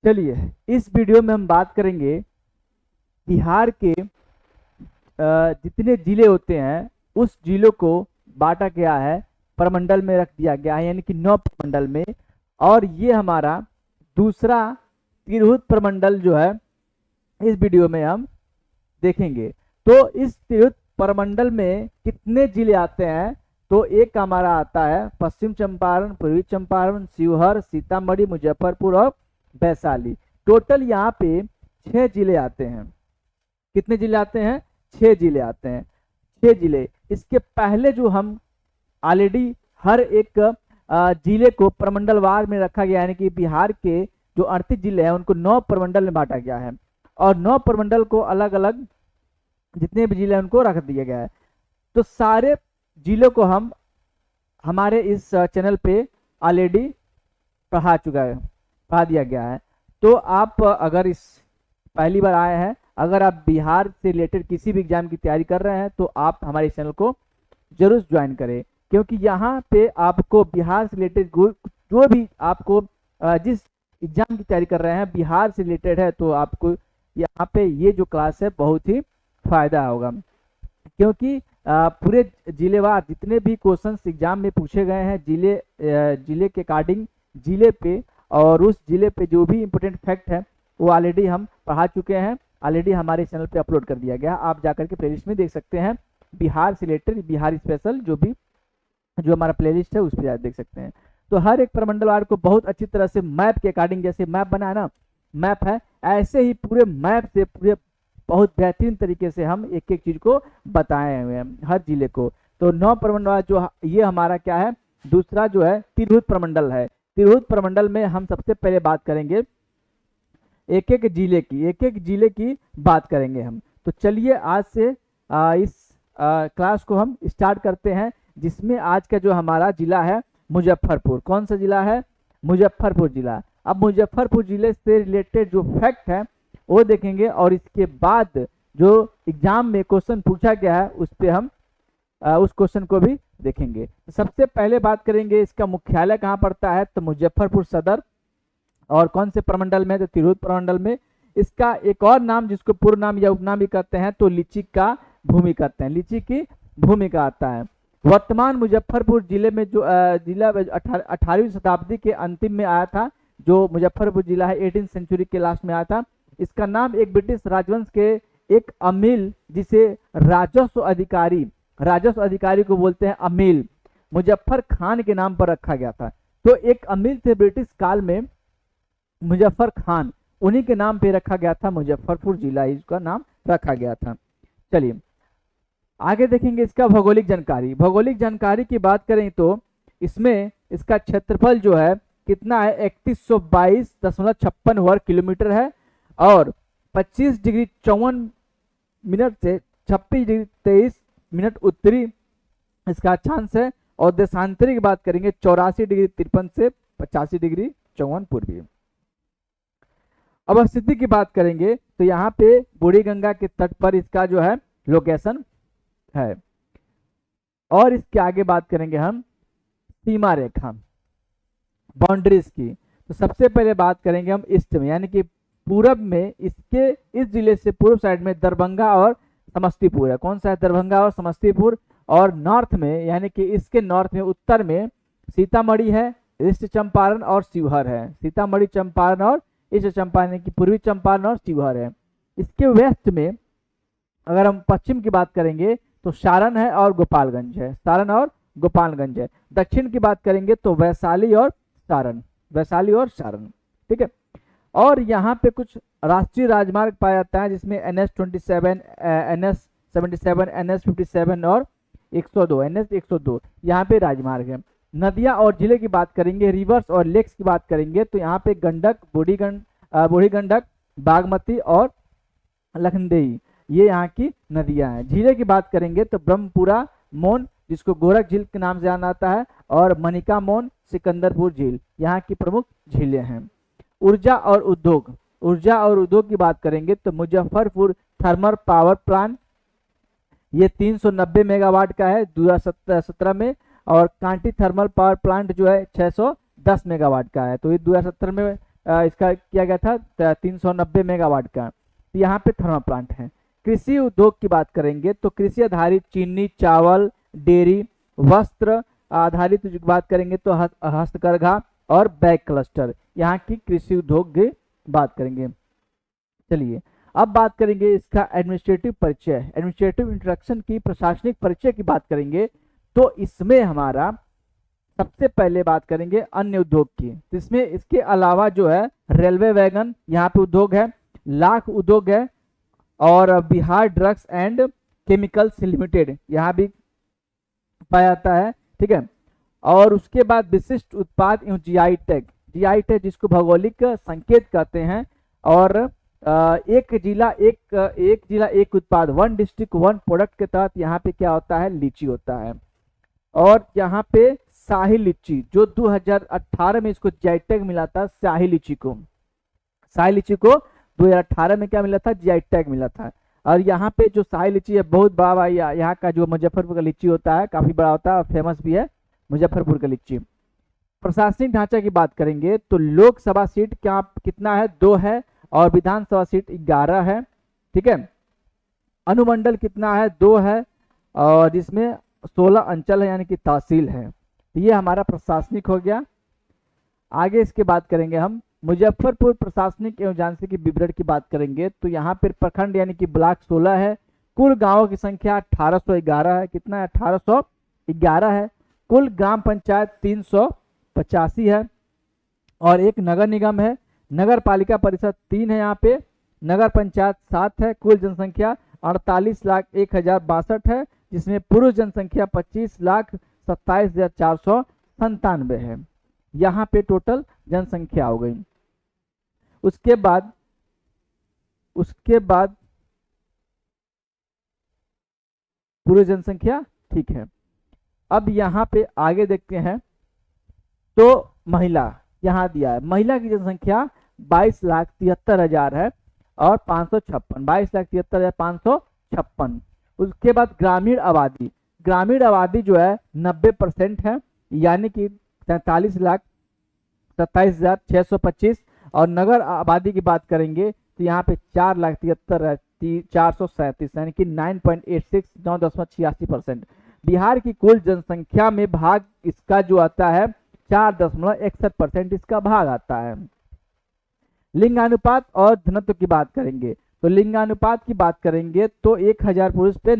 चलिए इस वीडियो में हम बात करेंगे बिहार के जितने जिले होते हैं उस जिलों को बांटा गया है, प्रमंडल में रख दिया गया है, यानी कि 9 प्रमंडल में। और ये हमारा दूसरा तिरहुत प्रमंडल जो है इस वीडियो में हम देखेंगे। तो इस तिरहुत प्रमंडल में कितने जिले आते हैं? तो एक हमारा आता है पश्चिम चंपारण, पूर्वी चंपारण, शिवहर, सीतामढ़ी, मुजफ्फरपुर और वैशाली। टोटल यहाँ पे 6 जिले आते हैं। कितने जिले आते हैं? 6 जिले आते हैं। 6 जिले। इसके पहले जो हम ऑलरेडी हर एक जिले को प्रमंडलवार में रखा गया, यानी कि बिहार के जो 38 जिले हैं उनको 9 प्रमंडल में बांटा गया है और 9 प्रमंडल को अलग अलग जितने भी जिले हैं उनको रख दिया गया है। तो सारे जिलों को हम हमारे इस चैनल पे ऑलरेडी पढ़ा दिया गया है। तो आप अगर इस पहली बार आए हैं, अगर आप बिहार से रिलेटेड किसी भी एग्जाम की तैयारी कर रहे हैं तो आप हमारे चैनल को जरूर ज्वाइन करें, क्योंकि यहाँ पे आपको बिहार से रिलेटेड जो भी आपको जिस एग्जाम की तैयारी कर रहे हैं बिहार से रिलेटेड है तो आपको यहाँ पे ये जो क्लास है बहुत ही फायदा होगा, क्योंकि पूरे जिलेवार जितने भी क्वेश्चंस एग्जाम में पूछे गए हैं जिले के अकॉर्डिंग जिले पे और उस जिले पे जो भी इम्पोर्टेंट फैक्ट है वो ऑलरेडी हम पढ़ा चुके हैं, ऑलरेडी हमारे चैनल पे अपलोड कर दिया गया। आप जाकर के प्लेलिस्ट में देख सकते हैं बिहार से रिलेटेड, बिहार स्पेशल जो हमारा प्लेलिस्ट है उस पर देख सकते हैं। तो हर एक प्रमंडलवार को बहुत अच्छी तरह से मैप के अकॉर्डिंग, जैसे मैप बना है ना, मैप है, ऐसे ही पूरे मैप से पूरे बहुत बेहतरीन तरीके से हम एक एक चीज को बताए हुए हैं हर जिले को। तो 9 प्रमंडल जो ये हमारा क्या है, दूसरा जो है तिरहुत प्रमंडल है। तिरहुत प्रमंडल में हम सबसे पहले बात करेंगे एक एक जिले की बात करेंगे हम। तो चलिए आज से इस क्लास को हम स्टार्ट करते हैं, जिसमें आज का जो हमारा जिला है मुजफ्फरपुर। कौन सा जिला है? मुजफ्फरपुर जिला। अब मुजफ्फरपुर जिले से रिलेटेड जो फैक्ट है वो देखेंगे और इसके बाद जो एग्जाम में क्वेश्चन पूछा गया है उस पे हम उस क्वेश्चन को भी देखेंगे। तो सबसे पहले बात करेंगे इसका मुख्यालय कहाँ पड़ता है, तो मुजफ्फरपुर सदर। और कौन से प्रमंडल में? तो तिरहुत प्रमंडल में। इसका एक और नाम जिसको पूर्ण नाम या उपनाम भी कहते हैं तो लीची का भूमि कहते हैं, लीची की भूमि का आता है। वर्तमान मुजफ्फरपुर जिले में जो जिला 18वीं शताब्दी के अंतिम में आया था, जो मुजफ्फरपुर जिला है 18th सेंचुरी के लास्ट में आया था। इसका नाम एक ब्रिटिश राजवंश के एक अमील, जिसे राजस्व अधिकारी को बोलते हैं अमील, मुजफ्फर खान के नाम पर रखा गया था। तो एक अमील थे ब्रिटिश काल में मुजफ्फर खान, उन्हीं के नाम पे रखा गया था मुजफ्फरपुर जिला, इसका नाम रखा गया था। चलिए आगे देखेंगे इसका भौगोलिक जानकारी की बात करें तो इसमें इसका क्षेत्रफल जो है कितना है, 3122.56 वर्ग किलोमीटर है और 25 डिग्री 54 मिनट से 26 डिग्री 23 मिनट उत्तरी इसका अक्षांश है। और देशांतरी की बात करेंगे 84 डिग्री 53 से 85 डिग्री 54 पूर्वी। अब स्थिति की बात करेंगे तो यहाँ पे बूढ़ी गंगा के तट पर इसका जो है लोकेशन है। और इसके आगे बात करेंगे हम सीमा रेखा, बाउंड्रीज की। तो सबसे पहले बात करेंगे हम ईस्ट में, यानी कि पूरब में इसके इस जिले से पूर्व साइड में दरभंगा और समस्तीपुर है। कौन सा है? दरभंगा और समस्तीपुर। और नॉर्थ में, यानी कि इसके नॉर्थ में उत्तर में सीतामढ़ी है, ईस्ट चंपारण और शिवहर है। सीतामढ़ी, चंपारण और ईस्ट चंपारण की पूर्वी चंपारण और शिवहर है। इसके वेस्ट में अगर हम पश्चिम की बात करेंगे तो सारण है और गोपालगंज है। दक्षिण की बात करेंगे तो वैशाली और सारण। ठीक है। और यहाँ पे कुछ राष्ट्रीय राजमार्ग पाया जाता है, जिसमें NH-27, NS-77, NS-57 और 102 यहाँ पे राजमार्ग है। नदियाँ और जिले की बात करेंगे, रिवर्स और लेक्स की बात करेंगे तो यहाँ पे गंडक, बूढ़ी गंडक, बागमती और लखनदेई, ये यहाँ की नदियाँ हैं। झीलें की बात करेंगे तो ब्रह्मपुरा मोन, जिसको गोरख झील के नाम से जाना जाता है, और मनिका मोन, सिकंदरपुर झील यहाँ की प्रमुख झीलें हैं। ऊर्जा और उद्योग की बात करेंगे तो मुजफ्फरपुर थर्मल पावर प्लांट ये 390 मेगावाट का है 2017 में, और कांटी थर्मल पावर प्लांट जो है 610 मेगावाट का है। तो ये 2017 में इसका किया गया था 390 मेगावाट का। तो यहाँ पे थर्मल प्लांट है। कृषि उद्योग की बात करेंगे तो कृषि आधारित चीनी, चावल, डेयरी, वस्त्र आधारित की बात करेंगे तो हस्तकरघा और बैग क्लस्टर, यहाँ की कृषि उद्योग की बात करेंगे। चलिए अब बात करेंगे इसका एडमिनिस्ट्रेटिव परिचय, एडमिनिस्ट्रेटिव इंट्रोडक्शन की, प्रशासनिक परिचय की बात करेंगे तो इसमें हमारा सबसे पहले बात करेंगे अन्य उद्योग की। तो इसमें इसके अलावा जो है रेलवे वैगन यहाँ पे उद्योग है, लाख उद्योग है, और Bihar drugs and chemicals limited यहाँ भी पाया जाता है। ठीक है, और उसके बाद विशिष्ट उत्पाद एवं जीआई टैग, जीआई टैग जिसको भौगोलिक संकेत कहते हैं, और एक जिला एक उत्पाद, वन डिस्ट्रिक्ट वन प्रोडक्ट के तहत यहाँ पे क्या होता है, लीची होता है। और यहाँ पे शाही लीची जो 2018 में इसको जीआई टैग मिला था, शाही लीची को 2018 में क्या मिला था, जीआई टैग मिला था। और यहाँ पे जो शाही लीची है बहुत बड़ा, यहाँ का जो मुजफ्फरपुर का लीची होता है काफी बड़ा होता है और फेमस भी है मुजफ्फरपुर का लीची। प्रशासनिक ढांचा की बात करेंगे तो लोकसभा सीट क्या कितना है, 2 है, और विधानसभा सीट 11 है। ठीक है, अनुमंडल कितना है, 2 है, और जिसमें 16 अंचल है यानी कि तहसील है। ये हमारा प्रशासनिक हो गया। आगे इसके बात करेंगे हम मुजफ्फरपुर प्रशासनिक एवं जानकारी विवरण की बात करेंगे तो यहाँ पर प्रखंड यानी कि ब्लॉक 16 है, कुल गांवों की संख्या 1811 है। कितना है, 1811 है। कुल ग्राम पंचायत 385 है, और एक नगर निगम है। नगर पालिका परिषद 3 है, यहाँ पे नगर पंचायत 7 है। कुल जनसंख्या 48,01,062 है, जिसमें पुरुष जनसंख्या 25,27,497 है। यहाँ पे टोटल जनसंख्या हो गई। उसके बाद पुरुष जनसंख्या, ठीक है। अब यहाँ पे आगे देखते हैं तो महिला यहाँ दिया है, महिला की जनसंख्या 22,73,000 है और 556, 22,73,556। उसके बाद ग्रामीण आबादी जो है 90% है, यानी कि 43,27,625। और नगर आबादी की बात करेंगे तो यहाँ पे 4,73,437 यानी कि 9.86, 9.86%। बिहार की कुल जनसंख्या में भाग इसका जो आता है 4.61% इसका भाग आता है। लिंगानुपात और घनत्व की बात करेंगे तो लिंगानुपात की बात करेंगे तो 1000 पुरुष पे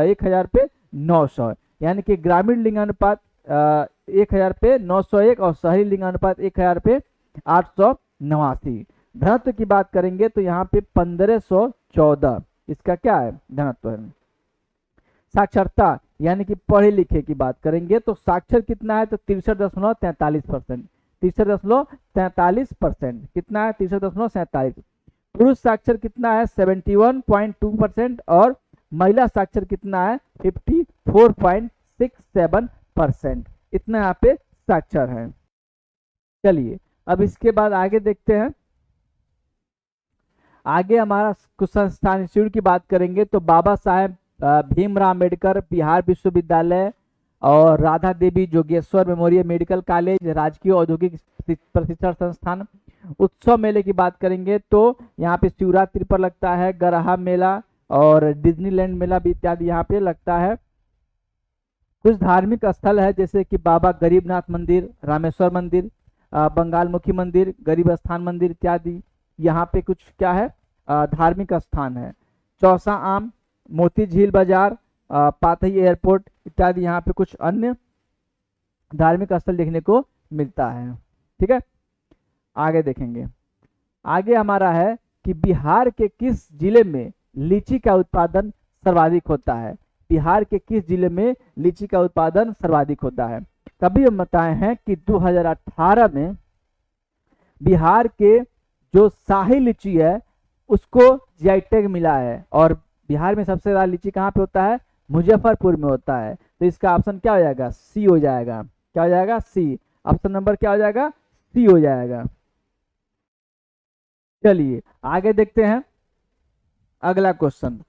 1000 पे 900, यानी कि ग्रामीण लिंगानुपात 1000 पे 901 और शहरी लिंगानुपात 1000 पे 889। घनत्व की बात करेंगे तो यहाँ पे 1514 इसका क्या है, घनत्व है। साक्षरता यानी कि पढ़े लिखे की बात करेंगे तो साक्षर कितना है तो 63.43%, 63.43%। कितना है, 63.47। पुरुष साक्षर कितना है 71.2% और महिला साक्षर कितना है 54.67%। इतना यहाँ पे साक्षर है। चलिए अब इसके बाद आगे देखते हैं। आगे हमारा कुछ संस्थान इंस्टीट्यूट की बात करेंगे तो बाबा साहेब भीमराव अम्बेडकर बिहार विश्वविद्यालय और Radha Devi Jogeshwar memorial medical college, राजकीय औद्योगिक प्रशिक्षण संस्थान। उत्सव मेले की बात करेंगे तो यहाँ पे शिवरात्रि पर लगता है, गरहा मेला और डिज्नीलैंड मेला भी इत्यादि यहाँ पे लगता है। कुछ धार्मिक स्थल है जैसे कि बाबा गरीबनाथ मंदिर, रामेश्वर मंदिर, बंगालमुखी मंदिर, गरीब स्थान मंदिर इत्यादि यहाँ पे कुछ क्या है धार्मिक स्थान है। चौसा आम, मोती झील बाजार, पाथई एयरपोर्ट इत्यादि यहाँ पे कुछ अन्य धार्मिक स्थल देखने को मिलता है। ठीक है, आगे देखेंगे। आगे हमारा है कि बिहार के किस जिले में लीची का उत्पादन सर्वाधिक होता है। बिहार के किस जिले में लीची का उत्पादन सर्वाधिक होता है। तभी हम बताए हैं कि 2018 में बिहार के जो शाही लीची है उसको जीआई टैग मिला है, और बिहार में सबसे ज्यादा लीची कहाँ पे होता है, मुजफ्फरपुर में होता है। तो इसका ऑप्शन क्या हो जाएगा, सी हो जाएगा। क्या हो जाएगा, सी। ऑप्शन नंबर क्या हो जाएगा, सी हो जाएगा। चलिए आगे देखते हैं अगला क्वेश्चन।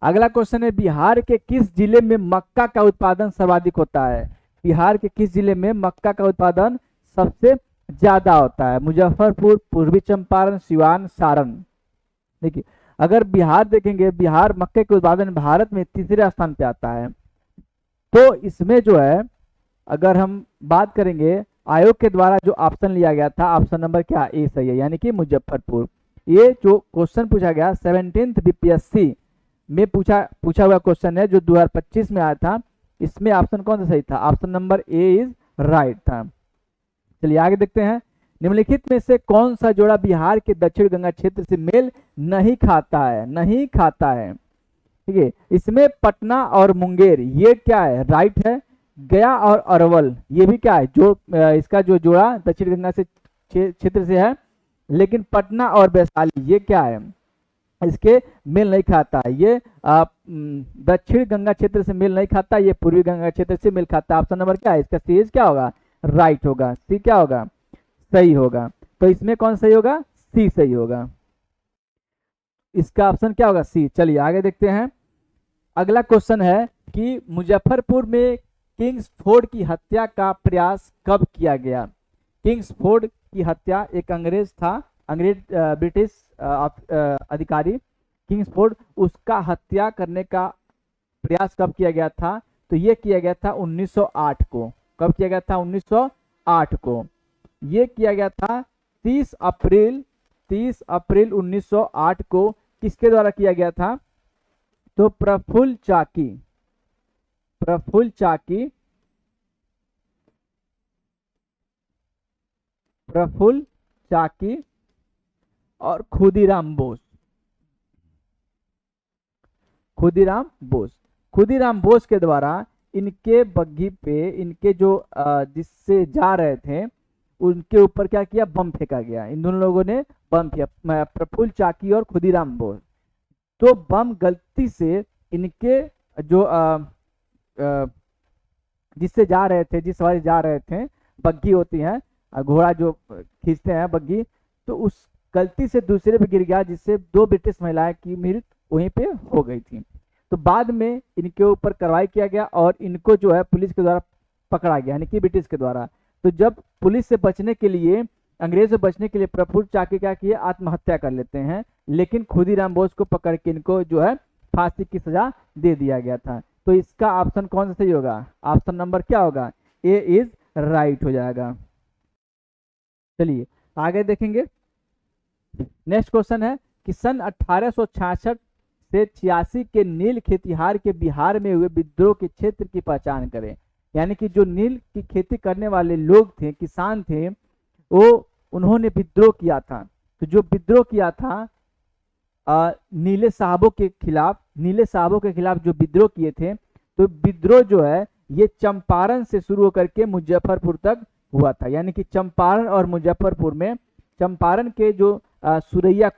अगला क्वेश्चन है बिहार के किस जिले में मक्का का उत्पादन सर्वाधिक होता है। बिहार के किस जिले में मक्का का उत्पादन सबसे ज्यादा होता है? मुजफ्फरपुर, पूर्वी चंपारण, सिवान, सारण। देखिए, अगर बिहार देखेंगे, बिहार मक्के के उत्पादन में भारत में तीसरे स्थान पे आता है। तो इसमें जो है, अगर हम बात करेंगे, आयोग के द्वारा जो ऑप्शन लिया गया था, ऑप्शन नंबर क्या, ए सही है, यानी कि मुजफ्फरपुर। ये जो क्वेश्चन पूछा गया 17th बीपीएससी में पूछा हुआ क्वेश्चन है, जो 2025 में आया था। इसमें ऑप्शन कौन सा सही था? Option number A is right था। चलिए आगे देखते हैं। निम्नलिखित में से कौन सा जोड़ा बिहार के दक्षिण गंगा क्षेत्र से मेल नहीं खाता है? नहीं खाता है, ठीक है। इसमें पटना और मुंगेर, ये क्या है? राइट है। गया और अरवल, ये भी क्या है? जो इसका जो जोड़ा दक्षिण गंगा से क्षेत्र से है, लेकिन पटना और वैशाली ये क्या है? इसके मेल नहीं खाता है। ये दक्षिण गंगा क्षेत्र से मेल नहीं खाता, ये पूर्वी गंगा क्षेत्र से मेल खाता है। ऑप्शन नंबर क्या है? इसका सी क्या होगा? राइट होगा। सी क्या होगा? सही होगा। तो इसमें कौन सही होगा? सी सही होगा। इसका ऑप्शन क्या होगा? सी। चलिए आगे देखते हैं। अगला क्वेश्चन है कि मुजफ्फरपुर में किंग्सफोर्ड की हत्या का प्रयास कब किया गया? किंग्सफोर्ड की हत्या, एक अंग्रेज था, ब्रिटिश अधिकारी किंग्सफोर्ड, उसका हत्या करने का प्रयास कब किया गया था? तो ये किया गया था 1908 को। कब किया गया था? 1908 को। ये किया गया था 30 अप्रैल 1908 को। किसके द्वारा किया गया था? तो प्रफुल्ल चाकी और खुदीराम बोस के द्वारा इनके बग्घी पे, इनके जो जिससे जा रहे थे, उनके ऊपर क्या किया? बम फेंका गया। इन दोनों लोगों ने बम फेंका, प्रफुल्ल चाकी और खुदीराम बोस। तो बम गलती से इनके जो जिससे जा रहे थे, जिस सवारी जा रहे थे, बग्घी होती है, घोड़ा जो खींचते हैं बग्घी, तो उस गलती से दूसरे पे गिर गया, जिससे 2 ब्रिटिश महिलाएं की मृत्यु वहीं पे हो गई थी। तो बाद में इनके ऊपर कार्रवाई किया गया और इनको जो है पुलिस के द्वारा पकड़ा गया, यानी कि ब्रिटिश के द्वारा। तो जब पुलिस से बचने के लिए, अंग्रेज से बचने के लिए प्रफुल्ल चाकी क्या किए? आत्महत्या कर लेते हैं। लेकिन खुदीराम बोस को पकड़ के इनको जो है फांसी की सजा दे दिया गया था। तो इसका ऑप्शन कौन सा सही होगा? ऑप्शन नंबर क्या होगा? ए इज राइट हो जाएगा। चलिए आगे देखेंगे। नेक्स्ट क्वेश्चन है कि सन 1866 से 86 के नील खेतिहार के बिहार में हुए विद्रोह के क्षेत्र की पहचान करें। यानी कि जो नील की खेती करने वाले लोग थे, किसान थे, वो उन्होंने विद्रोह किया था। तो जो विद्रोह किया था नीले साहबों के खिलाफ जो विद्रोह किए थे, तो विद्रोह जो है ये चंपारण से शुरू होकर के मुजफ्फरपुर तक हुआ था। यानी कि चंपारण और मुजफ्फरपुर में, चंपारण के जो सुरैया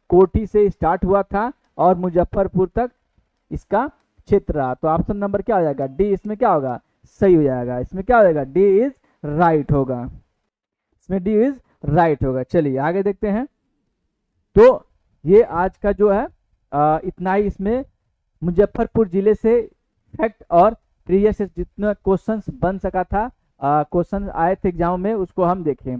कोठी से स्टार्ट हुआ था और मुजफ्फरपुर तक इसका क्षेत्र रहा। तो ऑप्शन नंबर क्या हो जाएगा? डी इसमें क्या होगा? सही हो जाएगा। इसमें क्या हो जाएगा? डी इज राइट होगा। इसमें डी इज राइट होगा। चलिए आगे देखते हैं। तो ये आज का जो है इतना ही। इसमें मुजफ्फरपुर जिले से फैक्ट और प्रीवियस से जितना क्वेश्चंस बन सका था, क्वेश्चन आए थे एग्जाम में, उसको हम देखें।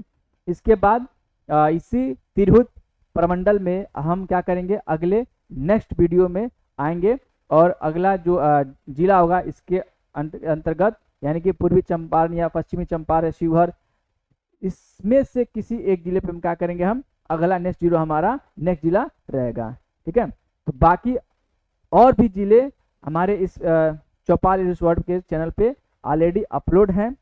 इसके बाद इसी तिरहुत प्रमंडल में हम क्या करेंगे? अगले नेक्स्ट वीडियो में आएंगे और अगला जो जिला होगा इसके अंतर्गत, यानी कि पूर्वी चंपारण या पश्चिमी चंपारण, शिवहर, इसमें से किसी एक जिले पे हम क्या करेंगे? हम अगला नेक्स्ट जिला रहेगा। ठीक है। तो बाकी और भी जिले हमारे इस चौपाल इंग्लिश वर्ड के चैनल पे ऑलरेडी अपलोड हैं,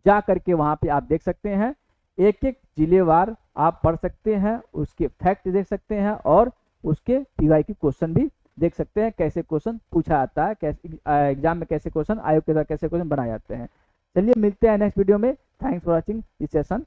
जा करके वहां पे आप देख सकते हैं। एक एक जिलेवार आप पढ़ सकते हैं, उसके फैक्ट देख सकते हैं और उसके पीवाई की क्वेश्चन भी देख सकते हैं, कैसे क्वेश्चन पूछा जाता है, कैसे एग्जाम में कैसे क्वेश्चन, आयोग के द्वारा कैसे क्वेश्चन बनाए जाते हैं। चलिए मिलते हैं नेक्स्ट वीडियो में। Thanks for watching this session.